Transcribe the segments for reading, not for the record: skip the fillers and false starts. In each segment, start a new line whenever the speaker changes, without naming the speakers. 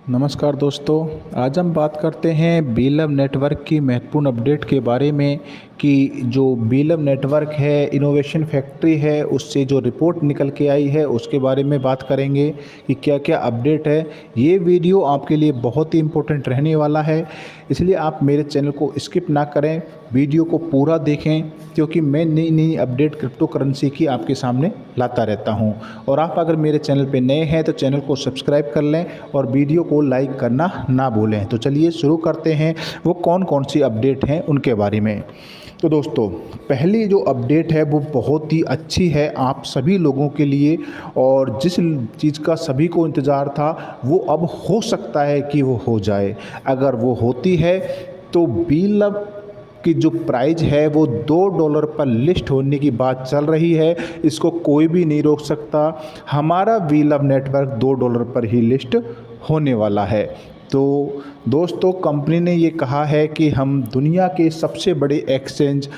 नमस्कार दोस्तों। आज हम बात करते हैं बीलव नेटवर्क की महत्वपूर्ण अपडेट के बारे में कि जो बीलव नेटवर्क है, इनोवेशन फैक्ट्री है, उससे जो रिपोर्ट निकल के आई है उसके बारे में बात करेंगे कि क्या क्या अपडेट है। ये वीडियो आपके लिए बहुत ही इम्पोर्टेंट रहने वाला है, इसलिए आप मेरे चैनल को स्किप ना करें, वीडियो को पूरा देखें, क्योंकि मैं नई नई अपडेट क्रिप्टो करेंसी की आपके सामने लाता रहता हूं। और आप अगर मेरे चैनल पे नए हैं तो चैनल को सब्सक्राइब कर लें और वीडियो को लाइक करना ना भूलें। तो चलिए शुरू करते हैं, वो कौन कौन सी अपडेट हैं उनके बारे में। तो दोस्तों, पहली जो अपडेट है वो बहुत ही अच्छी है आप सभी लोगों के लिए, और जिस चीज़ का सभी को इंतज़ार था वो अब हो सकता है कि वो हो जाए। अगर वो होती है तो बीलव की जो प्राइस है वो $2 पर लिस्ट होने की बात चल रही है। इसको कोई भी नहीं रोक सकता। हमारा बीलव नेटवर्क $2 पर ही लिस्ट होने वाला है। तो दोस्तों, कंपनी ने ये कहा है कि हम दुनिया के सबसे बड़े एक्सचेंज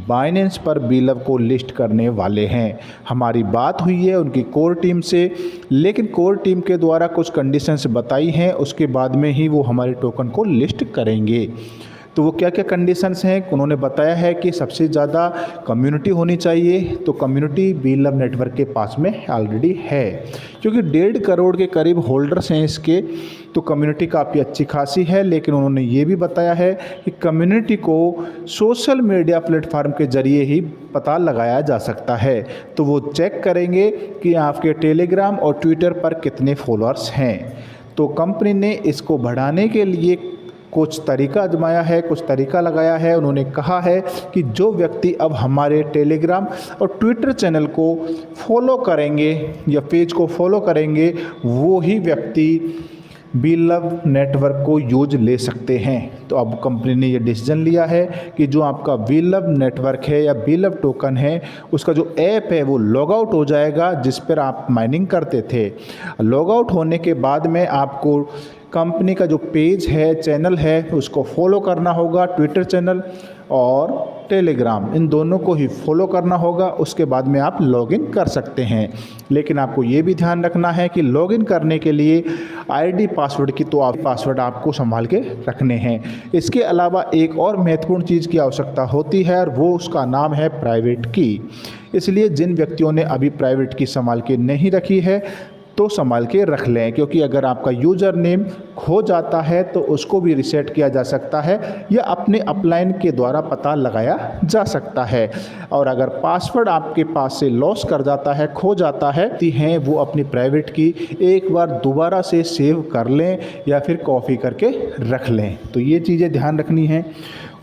बाइनेंस पर बीलव को लिस्ट करने वाले हैं। हमारी बात हुई है उनकी कोर टीम से, लेकिन कोर टीम के द्वारा कुछ कंडीशंस बताई हैं, उसके बाद में ही वो हमारे टोकन को लिस्ट करेंगे। तो वो क्या क्या कंडीशंस हैं उन्होंने बताया है कि सबसे ज़्यादा कम्युनिटी होनी चाहिए। तो कम्युनिटी बीलव नेटवर्क के पास में ऑलरेडी है, क्योंकि 1.5 करोड़ के करीब होल्डर्स हैं इसके, तो कम्युनिटी काफ़ी अच्छी खासी है। लेकिन उन्होंने ये भी बताया है कि कम्युनिटी को सोशल मीडिया प्लेटफार्म के ज़रिए ही पता लगाया जा सकता है। तो वो चेक करेंगे कि आपके टेलीग्राम और ट्विटर पर कितने फॉलोअर्स हैं। तो कंपनी ने इसको बढ़ाने के लिए कुछ तरीका आजमाया है, कुछ तरीका लगाया है। उन्होंने कहा है कि जो व्यक्ति अब हमारे टेलीग्राम और ट्विटर चैनल को फॉलो करेंगे या पेज को फॉलो करेंगे, वो ही व्यक्ति बीलव नेटवर्क को यूज ले सकते हैं। तो अब कंपनी ने ये डिसीजन लिया है कि जो आपका बीलव नेटवर्क है या बीलव टोकन है, उसका जो ऐप है वो लॉग आउट हो जाएगा जिस पर आप माइनिंग करते थे। लॉग आउट होने के बाद में आपको कंपनी का जो पेज है, चैनल है, उसको फॉलो करना होगा। ट्विटर चैनल और टेलीग्राम, इन दोनों को ही फॉलो करना होगा। उसके बाद में आप लॉगिन कर सकते हैं। लेकिन आपको ये भी ध्यान रखना है कि लॉगिन करने के लिए आईडी पासवर्ड की तो आप पासवर्ड आपको संभाल के रखने हैं। इसके अलावा एक और महत्वपूर्ण चीज़ की आवश्यकता होती है, और वो उसका नाम है प्राइवेट की। इसलिए जिन व्यक्तियों ने अभी प्राइवेट की संभाल के नहीं रखी है तो संभाल के रख लें, क्योंकि अगर आपका यूज़र नेम खो जाता है तो उसको भी रीसेट किया जा सकता है या अपने अपलाइन के द्वारा पता लगाया जा सकता है। और अगर पासवर्ड आपके पास से लॉस कर जाता है, खो जाता है, तो हैं वो अपनी प्राइवेट की एक बार दोबारा से सेव कर लें या फिर कॉपी करके रख लें। तो ये चीज़ें ध्यान रखनी है।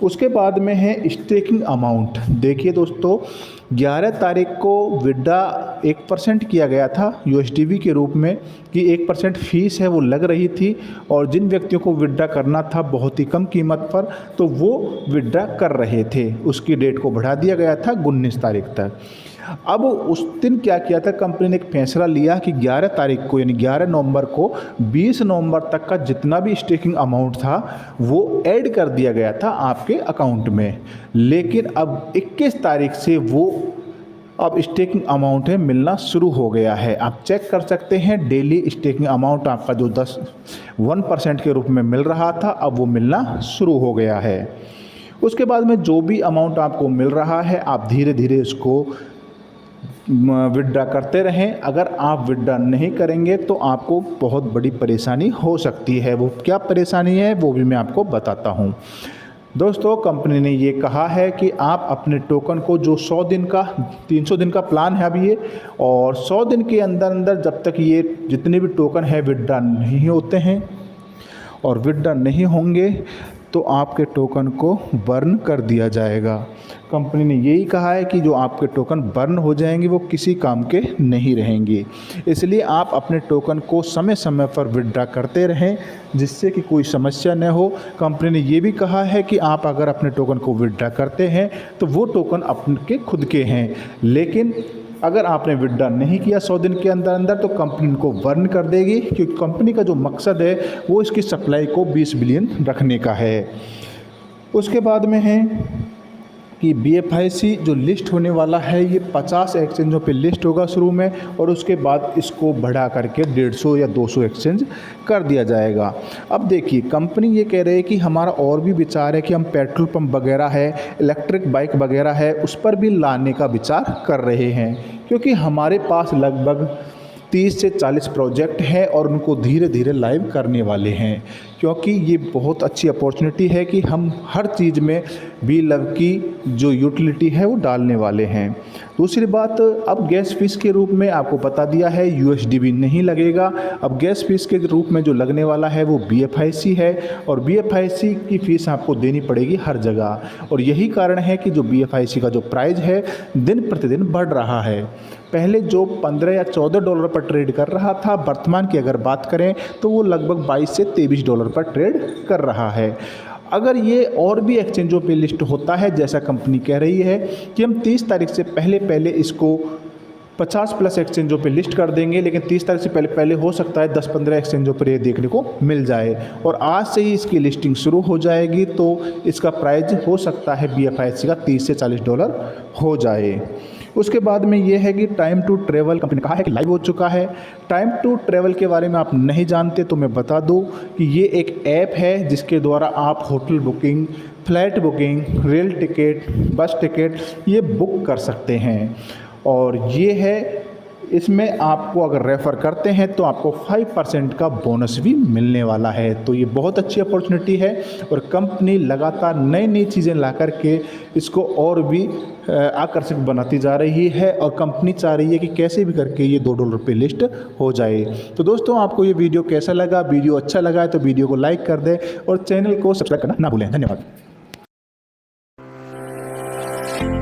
उसके बाद में है स्टेकिंग अमाउंट। देखिए दोस्तों, 11 तारीख को विड्रा 1% किया गया था यूएसडीबी के रूप में, कि 1% फीस है वो लग रही थी, और जिन व्यक्तियों को विड्रा करना था बहुत ही कम कीमत पर तो वो विड्रा कर रहे थे। उसकी डेट को बढ़ा दिया गया था 19 तारीख तक। अब उस दिन क्या किया था, कंपनी ने एक फैसला लिया कि 11 तारीख को यानी 11 नवंबर को 20 नवंबर तक का जितना भी स्टेकिंग अमाउंट था वो ऐड कर दिया गया था आपके अकाउंट में। लेकिन अब 21 तारीख से वो अब स्टेकिंग अमाउंट है मिलना शुरू हो गया है। आप चेक कर सकते हैं, डेली स्टेकिंग अमाउंट आपका जो 1% के रूप में मिल रहा था अब वो मिलना शुरू हो गया है। उसके बाद में जो भी अमाउंट आपको मिल रहा है आप धीरे धीरे इसको विड्रा करते रहें। अगर आप विड्रा नहीं करेंगे तो आपको बहुत बड़ी परेशानी हो सकती है। वो क्या परेशानी है वो भी मैं आपको बताता हूँ। दोस्तों, कंपनी ने ये कहा है कि आप अपने टोकन को जो 100 दिन का 300 दिन का प्लान है अभी ये, और 100 दिन के अंदर अंदर जब तक ये जितने भी टोकन है विड्रा नहीं होते हैं और विड्रा नहीं होंगे तो आपके टोकन को बर्न कर दिया जाएगा। कंपनी ने यही कहा है कि जो आपके टोकन बर्न हो जाएंगे वो किसी काम के नहीं रहेंगे। इसलिए आप अपने टोकन को समय समय पर विड्रा करते रहें जिससे कि कोई समस्या न हो। कंपनी ने ये भी कहा है कि आप अगर अपने टोकन को विड्रा करते हैं तो वो टोकन अपने खुद के हैं, लेकिन अगर आपने विड्रा नहीं किया 100 दिन के अंदर अंदर तो कंपनी इनको बर्न कर देगी, क्योंकि कंपनी का जो मकसद है वो इसकी सप्लाई को 20 बिलियन रखने का है। उसके बाद में है कि BFIC जो लिस्ट होने वाला है ये 50 एक्सचेंजों पे लिस्ट होगा शुरू में, और उसके बाद इसको बढ़ा करके 150 या 200 एक्सचेंज कर दिया जाएगा। अब देखिए, कंपनी ये कह रही है कि हमारा और भी विचार है कि हम पेट्रोल पंप वगैरह है, इलेक्ट्रिक बाइक वगैरह है, उस पर भी लाने का विचार कर रहे हैं, क्योंकि हमारे पास लगभग 30 से 40 प्रोजेक्ट हैं और उनको धीरे धीरे लाइव करने वाले हैं, क्योंकि ये बहुत अच्छी अपॉर्चुनिटी है कि हम हर चीज़ में BLOVE की जो यूटिलिटी है वो डालने वाले हैं। दूसरी बात, अब गैस फीस के रूप में आपको बता दिया है USDB नहीं लगेगा। अब गैस फीस के रूप में जो लगने वाला है वो BFIC है, और BFIC की फ़ीस आपको देनी पड़ेगी हर जगह। और यही कारण है कि जो BFIC का जो प्राइस है दिन प्रतिदिन बढ़ रहा है। पहले जो 15 या 14 डॉलर पर ट्रेड कर रहा था, वर्तमान की अगर बात करें तो वो लगभग 22 से 23 डॉलर पर ट्रेड कर रहा है। अगर ये और भी एक्सचेंजों पे लिस्ट होता है, जैसा कंपनी कह रही है कि हम 30 तारीख से पहले इसको 50+ एक्सचेंजों पे लिस्ट कर देंगे, लेकिन 30 तारीख से पहले हो सकता है 10-15 एक्सचेंजों पर ये देखने को मिल जाए, और आज से ही इसकी लिस्टिंग शुरू हो जाएगी, तो इसका प्राइस हो सकता है BFIC का 30 से 40 डॉलर हो जाए। उसके बाद में ये है कि टाइम टू ट्रैवल, कंपनी ने कहा है कि लाइव हो चुका है। टाइम टू ट्रैवल के बारे में आप नहीं जानते तो मैं बता दूं कि ये एक ऐप है जिसके द्वारा आप hotel booking, flight booking, rail ticket, बस टिकट ये बुक कर सकते हैं। और ये है, इसमें आपको अगर रेफ़र करते हैं तो आपको 5% का बोनस भी मिलने वाला है। तो ये बहुत अच्छी अपॉर्चुनिटी है, और कंपनी लगातार नई नई चीज़ें ला कर के इसको और भी आकर्षक बनाती जा रही है, और कंपनी चाह रही है कि कैसे भी करके ये $2 पे लिस्ट हो जाए। तो दोस्तों, आपको ये वीडियो कैसा लगा? वीडियो अच्छा लगा है तो वीडियो को लाइक कर दें और चैनल को सब्सक्राइब करना ना भूलें। धन्यवाद।